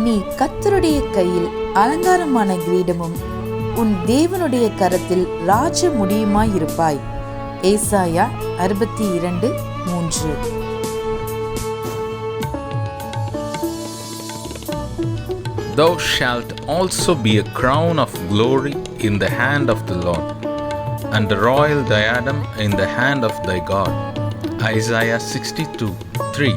நீ கர்த்தருடைய கையில் அலங்காரமான கிரீடமும் உன் தேவனுடைய கரத்தில் ராஜ முடியுமாயிருப்பாய். ஏசாயா 62:3. Thou shalt also be a crown of glory in the hand of the Lord, and a royal diadem in the hand of thy God. Isaiah 62:3.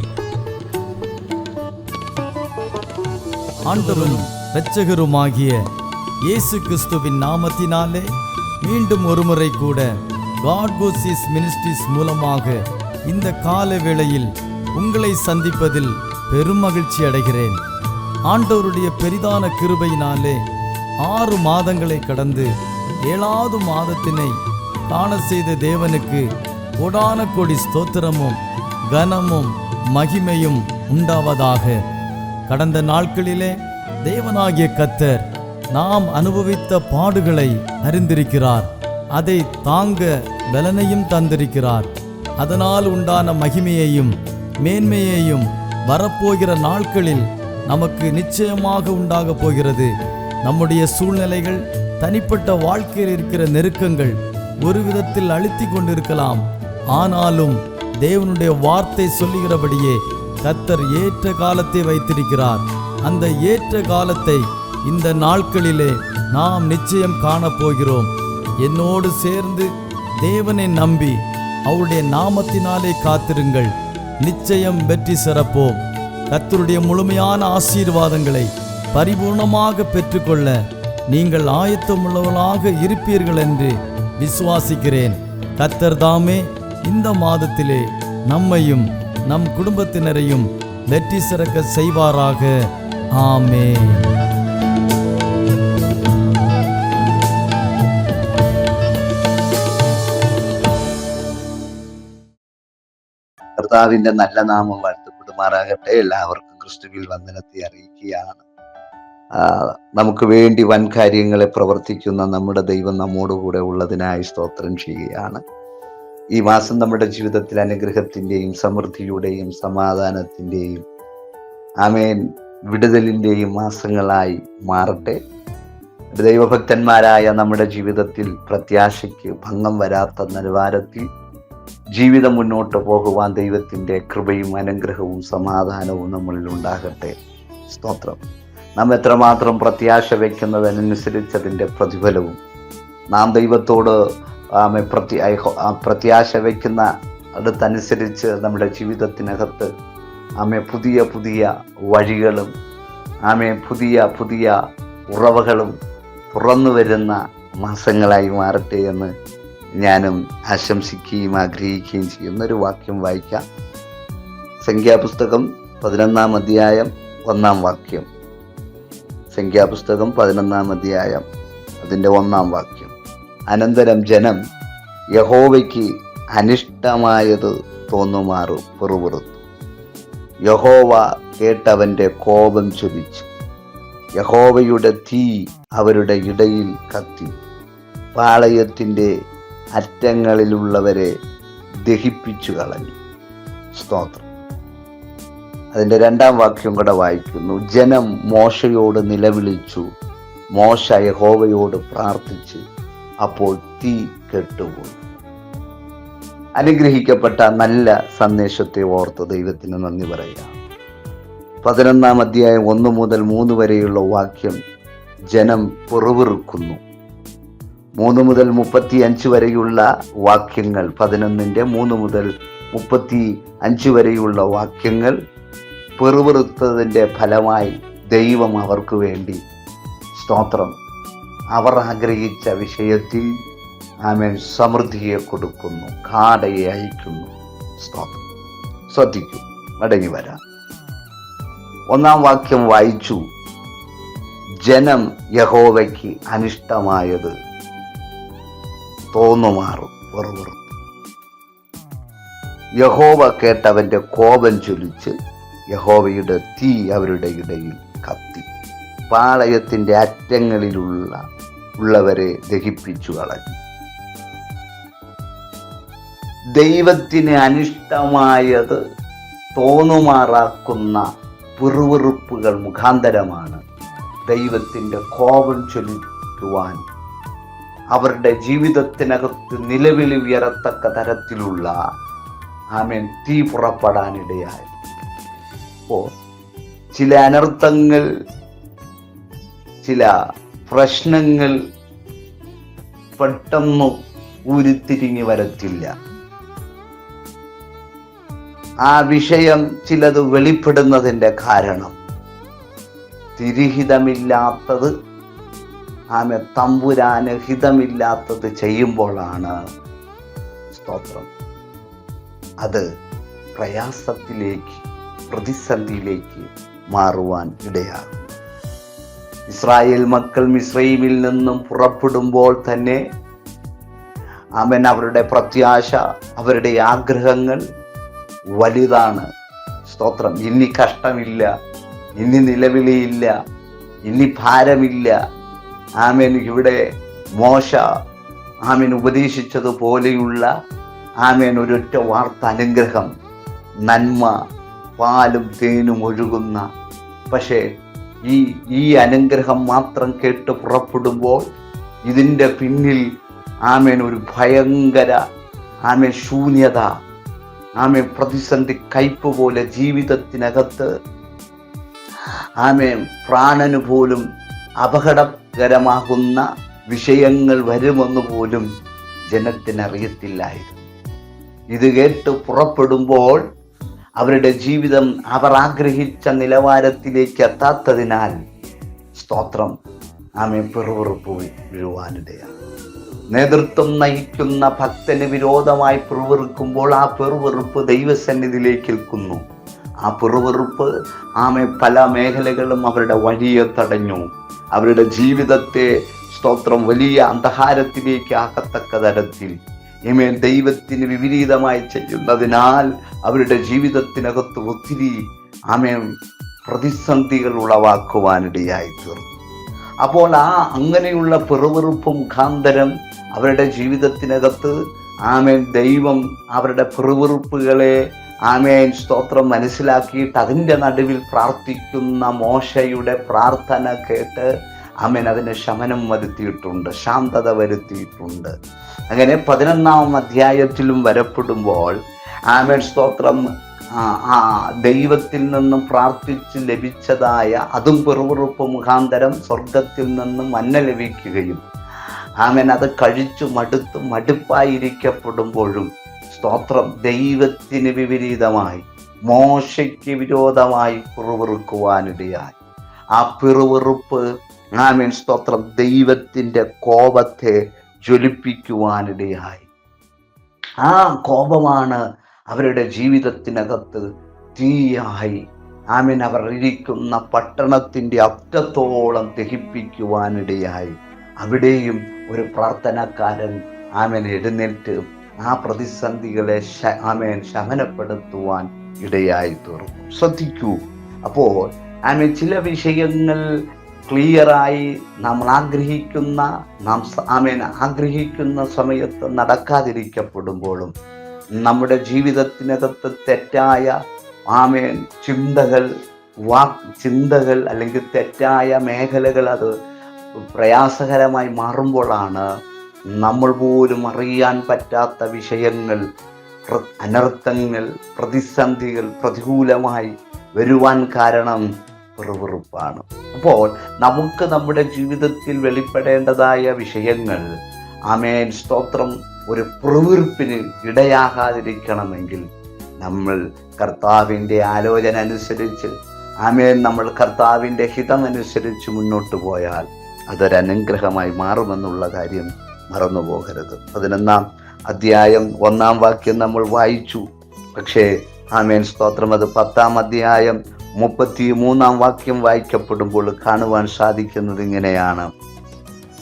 ஆண்டவரும் இரட்சகருமாகிய இயேசு கிறிஸ்துவின் நாமத்தினாலே மீண்டும் ஒருமுறை கூட காட் கோசிஸ் மினிஸ்ட்ரிஸ் மூலமாக இந்த கால வேளையில் உங்களை சந்திப்பதில் பெரும் மகிழ்ச்சி அடைகிறேன். ஆண்டவருடைய பெரிதான கிருபையினாலே 6 மாதங்களை கடந்து 7வது மாதத்தினை காண செய்த தேவனுக்கு கோடான கோடி ஸ்தோத்திரமும் கனமும் மகிமையும் உண்டாவதாக. கடந்த நாட்களிலே தேவனாகிய கர்த்தர் நாம் அனுபவித்த பாடுகளை அறிந்திருக்கிறார். அதை தாங்க பலனையும் தந்திருக்கிறார். அதனால் உண்டான மகிமையையும் மேன்மையையும் வரப்போகிற நாட்களில் நமக்கு நிச்சயமாக உண்டாக போகிறது. நம்முடைய சூழ்நிலைகள், தனிப்பட்ட வாழ்க்கையில் இருக்கிற நெருக்கங்கள் ஒரு விதத்தில் அழுத்தி கொண்டிருக்கலாம். ஆனாலும் தேவனுடைய வார்த்தை சொல்லுகிறபடியே கர்த்தர் ஏற்ற காலத்தை வைத்திருக்கிறார். அந்த ஏற்ற காலத்தை இந்த நாட்களிலே நாம் நிச்சயம் காணப்போகிறோம். என்னோடு சேர்ந்து தேவனை நம்பி அவருடைய நாமத்தினாலே காத்திருங்கள். நிச்சயம் வெற்றி சிறப்போம். கர்த்தருடைய முழுமையான ஆசீர்வாதங்களை பரிபூர்ணமாக பெற்றுக்கொள்ள நீங்கள் ஆயத்தமுள்ளவர்களாக இருப்பீர்கள் என்று விசுவாசிக்கிறேன். கர்த்தர் தாமே இந்த மாதத்திலே நம்மையும் நம் குடும்பத்தினரையும் வெற்றி சிறக்க செய்வாராக. ஆமென். കർത്താവിന്റെ നല്ല നാമം വാഴ്ത്തപ്പെടുമാറാകട്ടെ. എല്ലാവർക്കും ക്രിസ്തുവിൽ വന്ദനത്തെ അറിയിക്കുകയാണ്. നമുക്ക് വേണ്ടി വൻ കാര്യങ്ങളെ പ്രവർത്തിക്കുന്ന നമ്മുടെ ദൈവം നമ്മോടുകൂടെ ഉള്ളതിനായി സ്തോത്രം ചെയ്യുകയാണ്. ഈ മാസം നമ്മുടെ ജീവിതത്തിൽ അനുഗ്രഹത്തിൻ്റെയും സമൃദ്ധിയുടെയും സമാധാനത്തിൻ്റെയും ആമേൻ വിടുതലിൻ്റെയും മാസങ്ങളായി മാറട്ടെ. ദൈവഭക്തന്മാരായ നമ്മുടെ ജീവിതത്തിൽ പ്രത്യാശയ്ക്ക് ഭംഗം വരാത്ത നിലവാരത്തിൽ ജീവിതം മുന്നോട്ട് പോകുവാൻ ദൈവത്തിൻ്റെ കൃപയും അനുഗ്രഹവും സമാധാനവും നമ്മളിൽ ഉണ്ടാകട്ടെ. സ്തോത്രം. നാം എത്രമാത്രം പ്രത്യാശ വയ്ക്കുന്നതിനനുസരിച്ച് അതിൻ്റെ പ്രതിഫലവും, നാം ദൈവത്തോട് പ്രത്യാശ വയ്ക്കുന്ന അടുത്തനുസരിച്ച് നമ്മുടെ ജീവിതത്തിനകത്ത് പുതിയ പുതിയ വഴികളും പുതിയ പുതിയ ഉറവകളും തുറന്നു വരുന്ന മാസങ്ങളായി മാറട്ടെ എന്ന് ഞാനും ആശംസിക്കുകയും ആഗ്രഹിക്കുകയും ചെയ്യുന്നൊരു വാക്യം വായിക്കാം. സംഖ്യാപുസ്തകം 11-ാം അധ്യായം 1-ാം വാക്യം. സംഖ്യാപുസ്തകം 11-ാം അധ്യായം അതിൻ്റെ 1-ാം വാക്യം. അനന്തരം ജനം യഹോവയ്ക്ക് അനിഷ്ടമായത് തോന്നുമാറു പെറുപെറുത്തു. യഹോവ കേട്ടവൻ്റെ കോപം ജ്വലിച്ചു. യഹോവയുടെ തീ അവരുടെ ഇടയിൽ കത്തി. പാളയത്തിൻ്റെ അറ്റങ്ങളിലുള്ളവരെ ദഹിപ്പിച്ചു കളഞ്ഞു. സ്തോത്രം. അതിൻ്റെ 2-ാം വാക്യം കൂടെ വായിക്കുന്നു. ജനം മോശയോട് നിലവിളിച്ചു. മോശ യഹോവയോട് പ്രാർത്ഥിച്ച്. അപ്പോൾ തീ കെട്ടുപോയി. അനുഗ്രഹിക്കപ്പെട്ട നല്ല സന്ദേശത്തെ ഓർത്ത് ദൈവത്തിന് നന്ദി പറയുക. 11-ാം അധ്യായം 1 മുതൽ 3 വരെയുള്ള വാക്യം ജനം പിറുപിറുക്കുന്നു. 3 മുതൽ 35 വരെയുള്ള വാക്യങ്ങൾ, 11-ന്റെ 3 മുതൽ 35 വരെയുള്ള വാക്യങ്ങൾ പിറുപിറുത്തതിൻ്റെ ഫലമായി ദൈവം അവർക്ക് വേണ്ടി സ്തോത്രം അവർ ആഗ്രഹിച്ച വിഷയത്തിൽ സമൃദ്ധിയെ കൊടുക്കുന്നു, കാടയെ അയക്കുന്നു. സ്തോത്രം. ശ്രദ്ധിക്കൂ, മടങ്ങി വരാം. 1-ാം വാക്യം വായിച്ചു. ജനം യഹോവയ്ക്ക് അനിഷ്ടമായത് തോന്നുമാറും വെറുവെറുത്തു. യഹോവ കേട്ടവന്റെ കോപം ജ്വലിച്ച്. യഹോവയുടെ തീ അവരുടെ ഇടയിൽ കത്തി. പാളയത്തിൻ്റെ അറ്റങ്ങളിലുള്ളവരെ ദഹിപ്പിച്ചു കളഞ്ഞു. ദൈവത്തിന് അനിഷ്ടമായത് തോന്നുമാറാക്കുന്ന പിറുവിറുപ്പുകൾ മുഖാന്തരമാണ് ദൈവത്തിൻ്റെ കോപം ചൊലിക്കുവാൻ അവരുടെ ജീവിതത്തിനകത്ത് നിലവിളി ഉയരത്തക്ക തരത്തിലുള്ള തീ പുറപ്പെടാനിടയായി. അപ്പോൾ ചില അനർത്ഥങ്ങൾ, ചില പ്രശ്നങ്ങൾ പെട്ടെന്ന് ഉരുത്തിരിഞ്ഞു വരത്തില്ല. ആ വിഷയം ചിലത് വെളിപ്പെടുന്നതിൻ്റെ കാരണം തിരിഹിതമില്ലാത്തത് തമ്പുരാന് ഹിതമില്ലാത്തത് ചെയ്യുമ്പോഴാണ് സ്തോത്രം അത് പ്രയാസത്തിലേക്ക്, പ്രതിസന്ധിയിലേക്ക് മാറുവാൻ ഇടയാകും. ഇസ്രായേൽ മക്കൾ മിസ്രയീമിൽ നിന്നും പുറപ്പെടുമ്പോൾ തന്നെ അവരുടെ പ്രത്യാശ, അവരുടെ ആഗ്രഹങ്ങൾ വലുതാണ്. സ്തോത്രം. ഇനി കഷ്ടമില്ല, ഇനി നിലവിളിയില്ല, ഇനി ഭാരമില്ല. ഇവിടെ മോശ ഉപദേശിച്ചതുപോലെയുള്ള ഒരൊറ്റ വാർത്ത അനുഗ്രഹം, നന്മ, പാലും തേനും ഒഴുകുന്ന. പക്ഷേ ഈ അനുഗ്രഹം മാത്രം കേട്ട് പുറപ്പെടുമ്പോൾ ഇതിൻ്റെ പിന്നിൽ ഒരു ഭയങ്കര ശൂന്യത, പ്രതിസന്ധി, കയ്പ് പോലെ ജീവിതത്തിനകത്ത് പ്രാണന് പോലും അപകടകരമാകുന്ന വിഷയങ്ങൾ വരുമെന്ന് പോലും ജനത്തിനറിയത്തില്ലായിരുന്നു. ഇത് കേട്ട് പുറപ്പെടുമ്പോൾ അവരുടെ ജീവിതം അവർ ആഗ്രഹിച്ച നിലവാരത്തിലേക്ക് എത്താത്തതിനാൽ സ്തോത്രം പിറുവിറുപ്പ് വീഴുവാനിടയാണ്. നേതൃത്വം നയിക്കുന്ന ഭക്തന് വിരോധമായി പിറുവിറുക്കുമ്പോൾ ആ പിറുവിറുപ്പ് ദൈവസന്നിധിയിലേക്ക് എൽക്കുന്നു. ആ പിറുവിറുപ്പ് പല മേഖലകളും അവരുടെ വഴിയെ തടഞ്ഞു. അവരുടെ ജീവിതത്തെ സ്തോത്രം വലിയ അന്ധകാരത്തിലേക്ക് ആക്കത്തക്ക തരത്തിൽ ദൈവത്തിന് വിപരീതമായി ചെയ്യുന്നതിനാൽ അവരുടെ ജീവിതത്തിനകത്ത് ഒത്തിരി പ്രതിസന്ധികൾ ഉളവാക്കുവാനിടയായി തീർന്നു. അപ്പോൾ അങ്ങനെയുള്ള പിറുവിറുപ്പ് മുഖാന്തരം അവരുടെ ജീവിതത്തിനകത്ത് ദൈവം അവരുടെ പിറുവിറുപ്പുകളെ സ്തോത്രം മനസ്സിലാക്കിയിട്ട് അതിൻ്റെ നടുവിൽ പ്രാർത്ഥിക്കുന്ന മോശയുടെ പ്രാർത്ഥന കേട്ട് അതിന് ശമനം വരുത്തിയിട്ടുണ്ട്, ശാന്തത വരുത്തിയിട്ടുണ്ട്. അങ്ങനെ 11-ാം അധ്യായത്തിലും വരപ്പെടുമ്പോൾ സ്തോത്രം ദൈവത്തിൽ നിന്നും പ്രാർത്ഥിച്ച് ലഭിച്ചതായ അതും പിറുവിറുപ്പ് മുഖാന്തരം സ്വർഗത്തിൽ നിന്നും മന്ന ലഭിക്കുകയും അത് കഴിച്ചു മടുപ്പായിരിക്കപ്പെടുമ്പോഴും സ്തോത്രം ദൈവത്തിന് വിപരീതമായി, മോശയ്ക്ക് വിരോധമായി പിറുവിറുക്കുവാനിടയായി. ആ പിറുവിറുപ്പ് സ്തോത്രം ദൈവത്തിൻ്റെ കോപത്തെ ജ്വലിപ്പിക്കുവാനിടയായി. ആ കോപമാണ് അവരുടെ ജീവിതത്തിനകത്ത് തീയായി അവർ ഇരിക്കുന്ന പട്ടണത്തിൻ്റെ അറ്റത്തോളം ദഹിപ്പിക്കുവാനിടയായി. അവിടെയും ഒരു പ്രാർത്ഥനക്കാരൻ എഴുന്നേറ്റ് ആ പ്രതിസന്ധികളെ ശമനപ്പെടുത്തുവാൻ ഇടയായി തീർന്നു. ശ്രദ്ധിക്കൂ. അപ്പോൾ ചില വിഷയങ്ങൾ ക്ലിയറായി നമ്മൾ ആഗ്രഹിക്കുന്ന സമയത്ത് നടക്കാതിരിക്കപ്പെടുമ്പോഴും നമ്മുടെ ജീവിതത്തിനകത്ത് തെറ്റായ ചിന്തകൾ അല്ലെങ്കിൽ തെറ്റായ മേഖലകൾ അത് പ്രയാസകരമായി മാറുമ്പോഴാണ് നമ്മൾ പോലും അറിയാൻ പറ്റാത്ത വിഷയങ്ങൾ, അനർത്ഥങ്ങൾ, പ്രതിസന്ധികൾ പ്രതികൂലമായി വരുവാൻ കാരണം പിറുവിറുപ്പാണ്. അപ്പോൾ നമുക്ക് നമ്മുടെ ജീവിതത്തിൽ വെളിപ്പെടേണ്ടതായ വിഷയങ്ങൾ സ്തോത്രം ഒരു പിറുവിറുപ്പിന് ഇടയാകാതിരിക്കണമെങ്കിൽ നമ്മൾ കർത്താവിൻ്റെ ആലോചന അനുസരിച്ച് നമ്മൾ കർത്താവിൻ്റെ ഹിതമനുസരിച്ച് മുന്നോട്ട് പോയാൽ അതൊരനുഗ്രഹമായി മാറുമെന്നുള്ള കാര്യം മറന്നു പോകരുത്. 11-ാം അധ്യായം 1-ാം വാക്യം നമ്മൾ വായിച്ചു. പക്ഷേ സ്തോത്രം അത് 10-ാം അധ്യായം 33-ാം വാക്യം വായിക്കപ്പെടുമ്പോൾ കാണുവാൻ സാധിക്കുന്നത് ഇങ്ങനെയാണ്.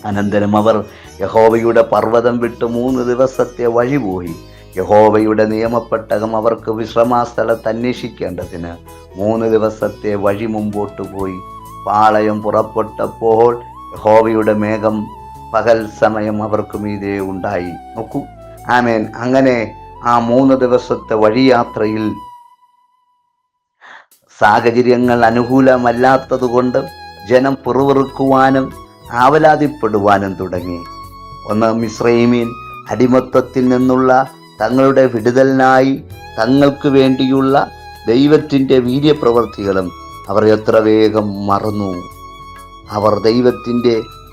അനന്തരം അവർ യഹോവയുടെ പർവ്വതം വിട്ട് 3 ദിവസത്തെ വഴിപോയി. യഹോവയുടെ നിയമപ്പെട്ടകം അവർക്ക് വിശ്രമസ്ഥലത്ത് അന്വേഷിക്കേണ്ടതിന് 3 ദിവസത്തെ വഴി മുമ്പോട്ട് പോയി. പാളയം പുറപ്പെട്ടപ്പോൾ യഹോവയുടെ മേഘം പകൽ സമയം അവർക്ക് മീതെ ഉണ്ടായി. നോക്കൂ, അങ്ങനെ ആ 3 ദിവസത്തെ വഴിയാത്രയിൽ സാഹചര്യങ്ങൾ അനുകൂലമല്ലാത്തതുകൊണ്ട് ജനം പിറുപിറുക്കുവാനും ആവലാതിപ്പെടുവാനും തുടങ്ങി. ഒന്ന്, മിസ്രയീമിൻ അടിമത്തത്തിൽ നിന്നുള്ള തങ്ങളുടെ വിടുതലിനായി തങ്ങൾക്ക് വേണ്ടിയുള്ള ദൈവത്തിൻ്റെ വീര്യപ്രവൃത്തികളും അവർ എത്ര വേഗം മറന്നു. അവർ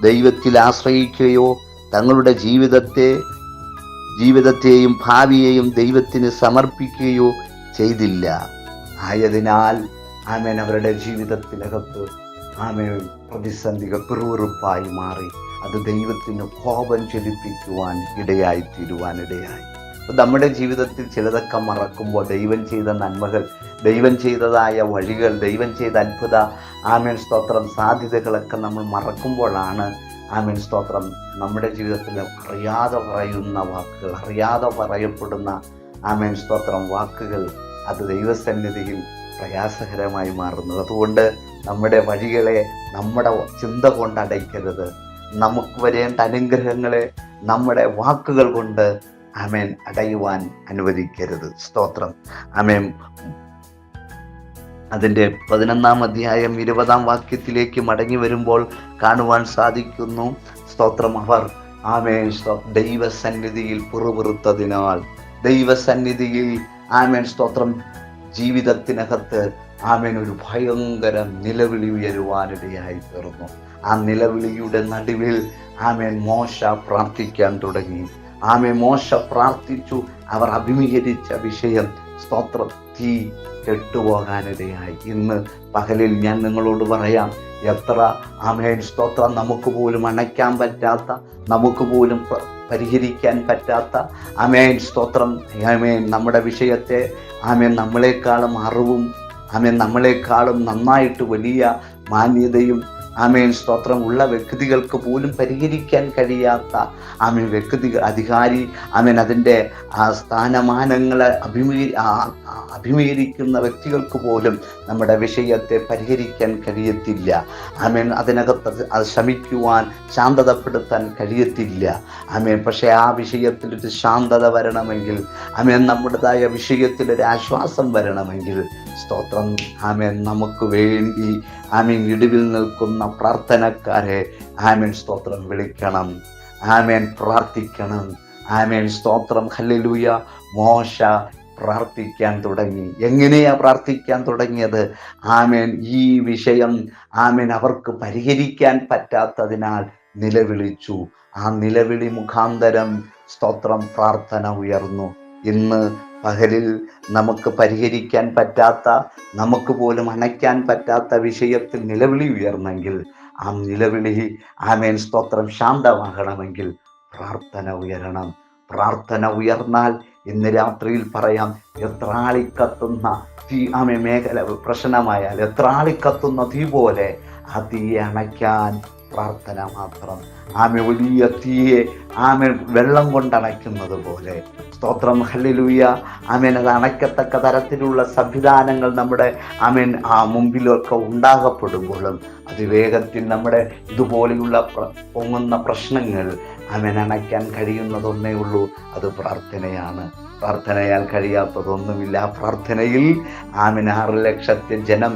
ദൈവത്തിൽ ആശ്രയിക്കുകയോ തങ്ങളുടെ ജീവിതത്തെയും ഭാവിയെയും ദൈവത്തിന് സമർപ്പിക്കുകയോ ചെയ്തില്ല. ആയതിനാൽ അവരുടെ ജീവിതത്തിനകത്ത് പ്രതിസന്ധികൾ പിറുപിറുപ്പായി മാറി. അത് ദൈവത്തിന് കോപം ജ്വലിപ്പിക്കുവാൻ ഇടയായി. നമ്മുടെ ജീവിതത്തിൽ ചിലതൊക്കെ മറക്കുമ്പോൾ, ദൈവം ചെയ്ത നന്മകൾ, ദൈവം ചെയ്തതായ വഴികൾ, ദൈവം ചെയ്ത അത്ഭുത സ്തോത്രം സാധ്യതകളൊക്കെ നമ്മൾ മറക്കുമ്പോഴാണ് സ്തോത്രം നമ്മുടെ ജീവിതത്തിൽ അറിയാതെ പറയുന്ന വാക്കുകൾ, അറിയാതെ പറയപ്പെടുന്ന സ്തോത്രം വാക്കുകൾ അത് ദൈവസന്നിധിയിൽ പ്രയാസകരമായി മാറുന്നത്. അതുകൊണ്ട് നമ്മുടെ വഴികളെ നമ്മുടെ ചിന്ത കൊണ്ട് അടയ്ക്കരുത്. നമുക്ക് വരേണ്ട അനുഗ്രഹങ്ങളെ നമ്മുടെ വാക്കുകൾ കൊണ്ട് അടയുവാൻ അനുവദിക്കരുത്. സ്തോത്രം. അതിൻ്റെ 11-ാം അധ്യായം 20-ാം വാക്യത്തിലേക്ക് മടങ്ങി വരുമ്പോൾ കാണുവാൻ സാധിക്കുന്നു. സ്തോത്രം. അവർ ദൈവസന്നിധിയിൽ പിറുപിറുത്തതിനാൽ, ദൈവസന്നിധിയിൽ സ്തോത്രം ജീവിതത്തിനകത്ത് ഒരു ഭയങ്കര നിലവിളി ഉയരുവാനിടയായി തീർന്നു. ആ നിലവിളിയുടെ നടുവിൽ മോശ പ്രാർത്ഥിക്കാൻ തുടങ്ങി. മോശ പ്രാർത്ഥിച്ചു. അവർ അഭിമുഖീകരിച്ച വിഷയം സ്തോത്രം തീ കെട്ടുപോകാനിടയായി. ഇന്ന് പകലിൽ ഞാൻ നിങ്ങളോട് പറയാം, എത്ര സ്തോത്രം നമുക്ക് പോലും അണയ്ക്കാൻ പറ്റാത്ത, നമുക്ക് പോലും പരിഹരിക്കാൻ പറ്റാത്ത സ്തോത്രം നമ്മുടെ വിഷയത്തെ നമ്മളെക്കാളും അറിവും നമ്മളെക്കാളും നന്നായിട്ട് വലിയ മാന്യതയും സ്തോത്രം ഉള്ള വ്യക്തികൾക്ക് പോലും പരിഹരിക്കാൻ കഴിയാത്ത അധികാരി അതിൻ്റെ സ്ഥാനമാനങ്ങളെ അഭിമുഖീകരിക്കുന്ന വ്യക്തികൾക്ക് പോലും നമ്മുടെ വിഷയത്തെ പരിഹരിക്കാൻ കഴിയത്തില്ല. അതിനകത്ത് അത് ശമിക്കുവാൻ, ശാന്തതപ്പെടുത്താൻ കഴിയത്തില്ല. പക്ഷേ ആ വിഷയത്തിലൊരു ശാന്തത വരണമെങ്കിൽ, നമ്മുടേതായ വിഷയത്തിലൊരു ആശ്വാസം വരണമെങ്കിൽ, സ്തോത്രം നമുക്ക് വേണ്ടി ഇടിവിൽ നിൽക്കുന്ന പ്രാർത്ഥനക്കാരെ സ്തോത്രം വിളിക്കണം, പ്രാർത്ഥിക്കണം. സ്തോത്രം. ഹല്ലേലൂയ. മോശ പ്രാർത്ഥിക്കാൻ തുടങ്ങി. എങ്ങനെയാ പ്രാർത്ഥിക്കാൻ തുടങ്ങിയത്? ഈ വിഷയം അവർക്ക് പരിഹരിക്കാൻ പറ്റാത്തതിനാൽ നിലവിളിച്ചു. ആ നിലവിളി മുഖാന്തരം സ്തോത്രം പ്രാർത്ഥന ഉയർന്നു. ഇന്ന് പകലിൽ നമുക്ക് പരിഹരിക്കാൻ പറ്റാത്ത, നമുക്ക് പോലും അണയ്ക്കാൻ പറ്റാത്ത വിഷയത്തിൽ നിലവിളി ഉയർന്നെങ്കിൽ, ആ നിലവിളി സ്തോത്രം ശാന്തമാകണമെങ്കിൽ പ്രാർത്ഥന ഉയരണം. പ്രാർത്ഥന ഉയർന്നാൽ ഇന്ന് രാത്രിയിൽ പറയാം, എത്രാളിക്കത്തുന്ന തീ മേഖല പ്രശ്നമായാൽ എത്രാളിക്കത്തുന്ന തീ പോലെ ആ തീയെ അണയ്ക്കാൻ പ്രാർത്ഥന മാത്രം. വലിയ തീയെ വെള്ളം കൊണ്ടണയ്ക്കുന്നത് പോലെ, സ്തോത്രം. ഹല്ലേലൂയ. അത് അണയ്ക്കത്തക്ക തരത്തിലുള്ള സംവിധാനങ്ങൾ നമ്മുടെ മുമ്പിലൊക്കെ ഉണ്ടാകപ്പെടുമ്പോഴും അതിവേഗത്തിൽ നമ്മുടെ ഇതുപോലെയുള്ള പൊങ്ങുന്ന പ്രശ്നങ്ങൾ അണയ്ക്കാൻ കഴിയുന്നതൊന്നേ ഉള്ളൂ, അത് പ്രാർത്ഥനയാണ്. പ്രാർത്ഥനയാൽ കഴിയാത്തതൊന്നുമില്ല. ആ പ്രാർത്ഥനയിൽ 6 ലക്ഷത്തിൽ ജനം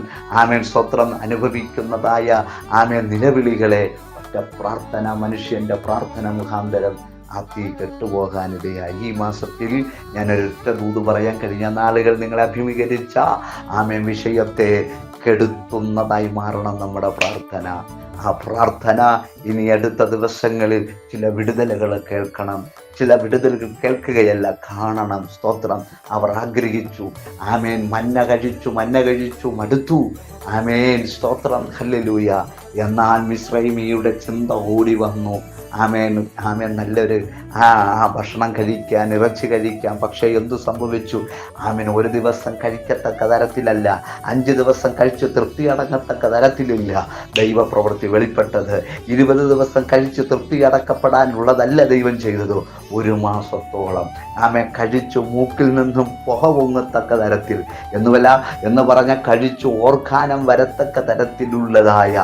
സ്തോത്രം അനുഭവിക്കുന്നതായ നിലവിളികളെ ഒറ്റ പ്രാർത്ഥന, മനുഷ്യന്റെ പ്രാർത്ഥന മുഖാന്തരം ആ തീ കെട്ടുപോകാനിടയായി. ഈ മാസത്തിൽ ഞാനൊരൊറ്റ ദൂത് പറയാൻ, കഴിഞ്ഞ നാളുകൾ നിങ്ങളെ അഭിമുഖീകരിച്ച വിഷയത്തെ കെടുത്തുന്നതായി മാറണം നമ്മുടെ പ്രാർത്ഥന. ആ പ്രാർത്ഥന ഇനി അടുത്ത ദിവസങ്ങളിൽ ചില വിടുതലുകൾ കേൾക്കണം. ചില വിടുതലുകൾ കേൾക്കുകയല്ല, കാണണം. സ്തോത്രം. അവർ ആഗ്രഹിച്ചു. മന്ന കഴിച്ചു മടുത്തു. സ്തോത്രം. ഹല്ലേലൂയ. എന്നാൽ മിസ്രൈമിയുടെ ചിന്ത ഓടി വന്നു. നല്ലൊരു ഭക്ഷണം കഴിക്കാൻ, ഇറച്ചി കഴിക്കാം. പക്ഷേ എന്തു സംഭവിച്ചു? ഒരു ദിവസം കഴിക്കത്തക്ക തരത്തിലല്ല, 5 ദിവസം കഴിച്ച് തൃപ്തി അടങ്ങത്തക്ക തരത്തിലില്ല ദൈവപ്രവൃത്തി വെളിപ്പെട്ടത്. 20 ദിവസം കഴിച്ച് തൃപ്തി അടക്കപ്പെടാനുള്ളതല്ല ദൈവം ചെയ്തത്. 1 മാസത്തോളം കഴിച്ചു മൂക്കിൽ നിന്നും പുക പൊങ്ങത്തക്ക തരത്തിൽ എന്ന് പറഞ്ഞ കഴിച്ചു ഓർക്കാനം വരത്തക്ക തരത്തിലുള്ളതായ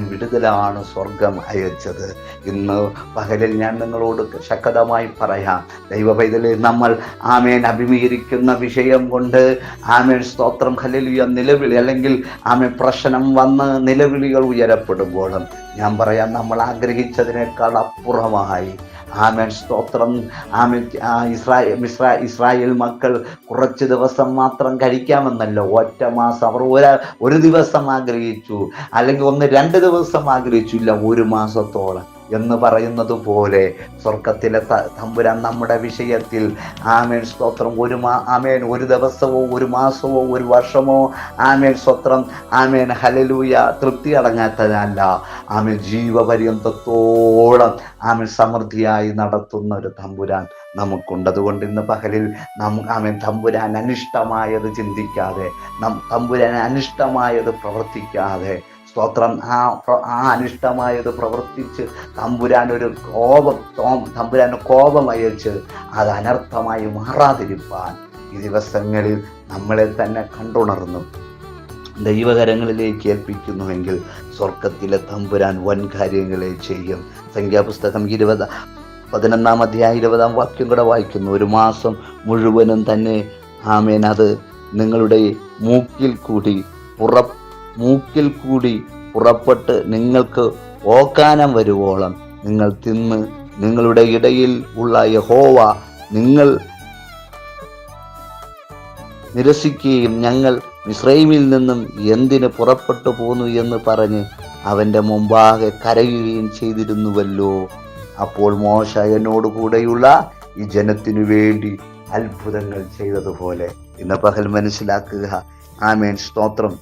വിടുതലാണ് സ്വർഗം അയച്ചത്. ഇന്ന് പകലിൽ ഞാൻ നിങ്ങളോട് ശക്തമായി പറയാം, ദൈവ പൈതലേ, നമ്മൾ അഭിമുഖീകരിക്കുന്ന വിഷയം കൊണ്ട് സ്തോത്രം ഹല്ലേലൂയ നിലവിളി അല്ലെങ്കിൽ പ്രശ്നം വന്ന് നിലവിളികൾ ഉയരപ്പെടുമ്പോഴും ഞാൻ പറയാം, നമ്മൾ ആഗ്രഹിച്ചതിനേക്കാൾ അപ്പുറമായി സ്തോത്രം ഇസ്രായേൽ മക്കൾ കുറച്ച് ദിവസം മാത്രം കഴിക്കാമെന്നല്ല, ഒറ്റ മാസം അവർ ഒരു ദിവസം ആഗ്രഹിച്ചു, അല്ലെങ്കിൽ 1-2 ദിവസം ആഗ്രഹിച്ചില്ല, 1 മാസത്തോളം എന്ന് പറയുന്നത് പോലെ സ്വർഗത്തിലെ തമ്പുരാൻ നമ്മുടെ വിഷയത്തിൽ സ്തോത്രം ഒരു ദിവസമോ 1 മാസമോ 1 വർഷമോ സ്തോത്രം ഹല്ലേലൂയ തൃപ്തി അടങ്ങാത്തതല്ല, ജീവപര്യന്തത്തോളം സമൃദ്ധിയായി നടത്തുന്ന ഒരു തമ്പുരാൻ നമുക്കുണ്ട്. അതുകൊണ്ട് ഇന്ന് പകലിൽ തമ്പുരാൻ അനിഷ്ടമായത് ചിന്തിക്കാതെ, തമ്പുരാൻ അനിഷ്ടമായത് പ്രവർത്തിക്കാതെ, സ്തോത്രം ആ അനിഷ്ടമായത് പ്രവർത്തിച്ച് തമ്പുരാന് കോപം അയച്ച് അത് അനർത്ഥമായി മാറാതിരിപ്പാൻ ഈ ദിവസങ്ങളിൽ നമ്മളെ തന്നെ കണ്ടുണർന്നു ദൈവകരങ്ങളിലേക്ക് ഏൽപ്പിക്കുന്നുവെങ്കിൽ സ്വർഗത്തിലെ തമ്പുരാൻ വൻ കാര്യങ്ങളെ ചെയ്യും. സംഖ്യാപുസ്തകം 11-ാം അധ്യായം 20-ാം വാക്യം കൂടെ വായിക്കുന്നു. 1 മാസം മുഴുവനും തന്നെ അത് നിങ്ങളുടെ മൂക്കിൽ കൂടി പുറപ്പെട്ട് നിങ്ങൾക്ക് ഓക്കാനം വരുവോളം നിങ്ങൾ തിന്ന് നിങ്ങളുടെ ഇടയിൽ ഉള്ള യഹോവ നിങ്ങൾ നിരസിക്കുകയും ഞങ്ങൾ മിസ്രയീമിൽ നിന്നും എന്തിന് പുറപ്പെട്ടു പോന്നു എന്ന് പറഞ്ഞ് അവൻ്റെ മുമ്പാകെ കരയുകയും ചെയ്തിരുന്നുവല്ലോ. അപ്പോൾ മോശ എന്നോടുകൂടെയുള്ള ഈ ജനത്തിനു വേണ്ടി അത്ഭുതങ്ങൾ ചെയ്തതുപോലെ ഇന്ന് പകൽ മനസ്സിലാക്കുക. സ്തോത്രം.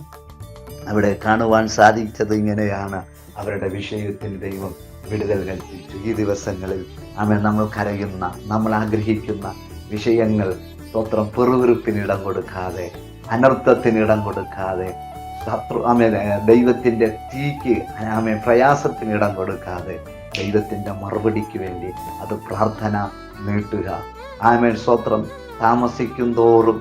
അവിടെ കാണുവാൻ സാധിച്ചത് ഇങ്ങനെയാണ്, അവരുടെ വിഷയത്തിൽ ദൈവം വിടുതൽ കൽപ്പിച്ചു. ഈ ദിവസങ്ങളിൽ നമ്മൾ കരയുന്ന, നമ്മൾ ആഗ്രഹിക്കുന്ന വിഷയങ്ങൾ സ്തോത്രം പെറുവിറുപ്പിനിടം കൊടുക്കാതെ, അനർത്ഥത്തിനിടം കൊടുക്കാതെ, ദൈവത്തിൻ്റെ തീക്ക് പ്രയാസത്തിനിടം കൊടുക്കാതെ ദൈവത്തിൻ്റെ മറുപടിക്ക് വേണ്ടി അത് പ്രാർത്ഥന നീട്ടുക. സ്തോത്രം. താമസിക്കും തോറും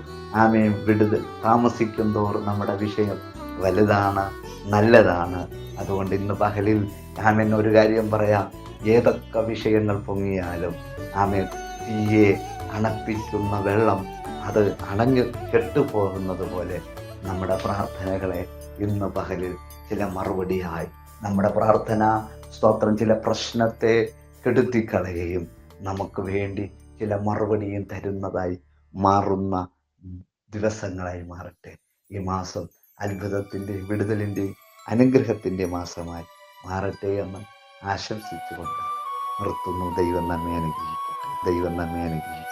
നമ്മുടെ വിഷയം വലുതാണ്, നല്ലതാണ്. അതുകൊണ്ട് ഇന്ന് പകലിൽ ഒരു കാര്യം പറയാം, ഏതൊക്കെ വിഷയങ്ങൾ പൊങ്ങിയാലും തീയെ അണപ്പിക്കുന്ന വെള്ളം അത് അണഞ്ഞു കെട്ടുപോകുന്നത് പോലെ നമ്മുടെ പ്രാർത്ഥനകളെ ഇന്ന് പകലിൽ ചില മറുപടിയായി നമ്മുടെ പ്രാർത്ഥന സ്തോത്രം ചില പ്രശ്നത്തെ കെടുത്തിക്കളയുകയും നമുക്ക് വേണ്ടി ചില മറുപടിയും തരുന്നതായി മാറുന്ന ദിവസങ്ങളായി മാറട്ടെ. ഈ മാസം അത്ഭുതത്തിൻ്റെയും വിടുതലിൻ്റെയും അനുഗ്രഹത്തിൻ്റെ മാസമായി മാറട്ടെ എന്ന് ആശംസിച്ചുകൊണ്ട് നിർത്തുന്നു. ദൈവം നമ്മെ അനുഗ്രഹിക്കട്ടെ. ദൈവം നമ്മെ അനുഗ്രഹിക്കട്ടെ.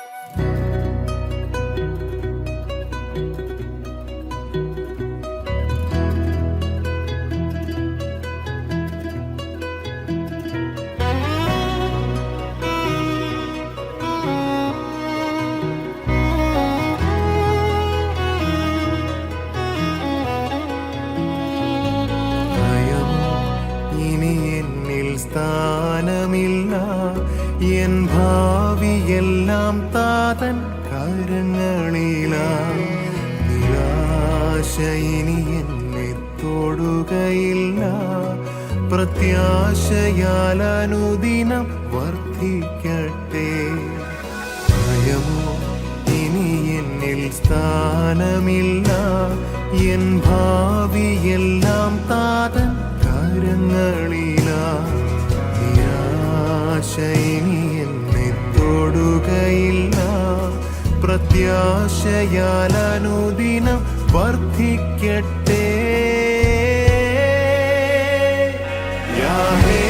സ്ഥാനമില്ല എൻ ഭാവിയെല്ലാം താതൻ കരങ്ങളില. നിരാശ ഇനി എന്നെ തൊടുകയില്ല. പ്രത്യാശയാൽ അനുദിനം വർദ്ധിക്കട്ടെ. ഭയമോ ഇനി എന്നിൽ സ്ഥാനമില്ല. എൻ ഭാവിയെല്ലാം താതൻ കരങ്ങളില. നിരാശ ഇനി എന്നെ തൊടുകയില്ല. പ്രത്യാശയാൽ അനുദിനം വർദ്ധിക്കട്ടെ. യാഹേ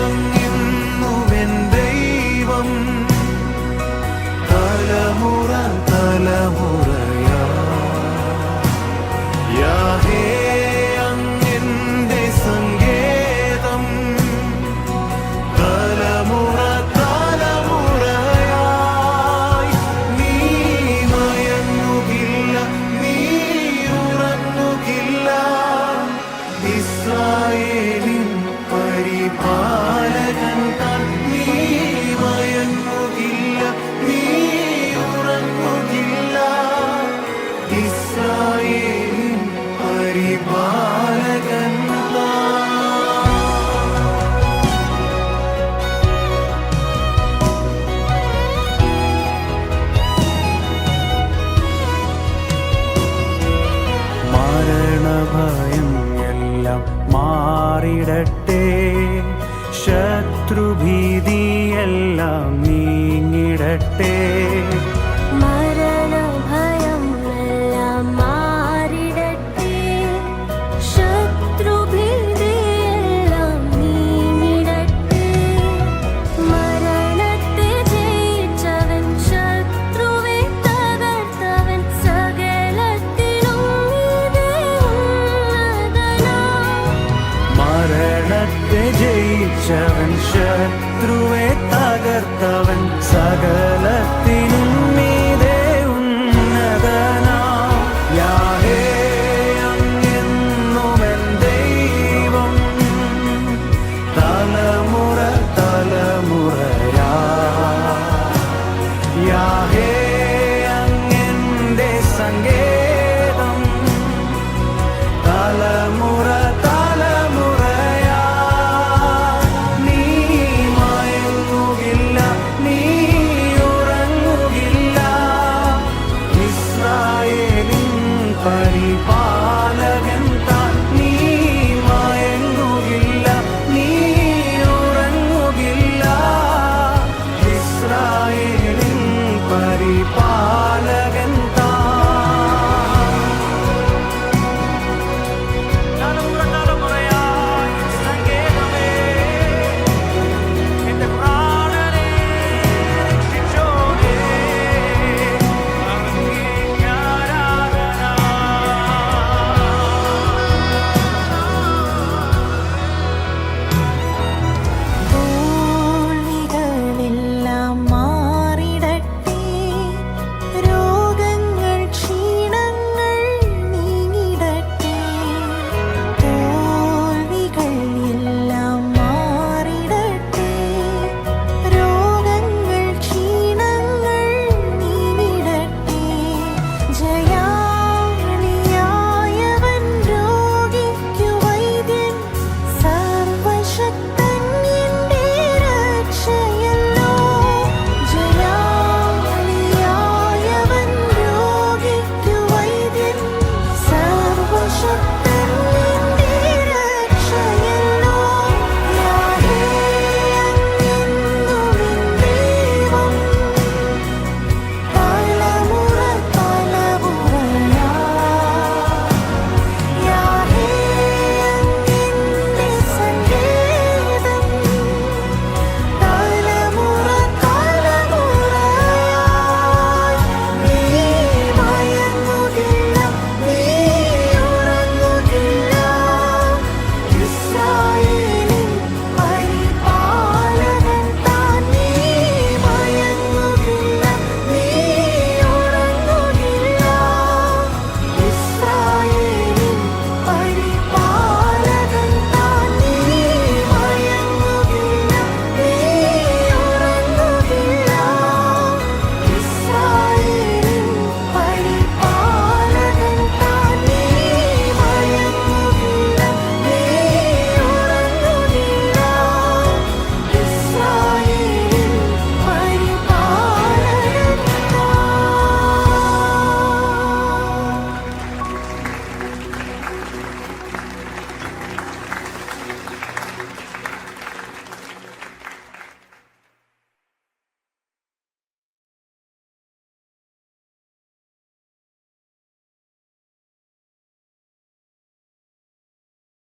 അങ്ങെന്നുമെൻ ദൈവം, തലമുറ തലമുറയാ. യാഹേ അങ്ങെന്റെ സങ്കേതം, തലമുറ തലമുറയായി. നീ മയങ്ങുകില്ല, നീ ഉറങ്ങുകില്ല. ഇസ്രായേലിൻ പരി ഇസ്രായേലിൻ പരിപാലകൻ മരണഭയം എല്ലാം മാറിടട്ടെ, ശത്രുഭീതിയെല്ലാം നീങ്ങിടട്ടെ. മരണഭയം എല്ലാം മാറിടട്ടെ, ശത്രുഭീതിയെല്ലാം നീങ്ങിടട്ടെ. മരണത്തെ ജയിച്ചവൻ, ശത്രുവെ തകർത്തവൻ, സകലത്തിലും മീതെ ഉന്നതനാം. മരണത്തെ ജയിച്ചവൻ, ശത്രുവെ തകർത്തവൻ, സകലത്തിനും മീതെ ഉന്നതനാം. യാഹേ അങ്ങെന്നുമെൻ ദൈവം, തലമുറ തലമുറയാ. യാഹേ അങ്ങെന്റെ സങ്കേതം, തലമുറ തലമുറയാ. നീ മയങ്ങുകില്ല, നീ ഉറങ്ങുകില്ല, ഇസ്രായേലിൻ പരിപാലകൻ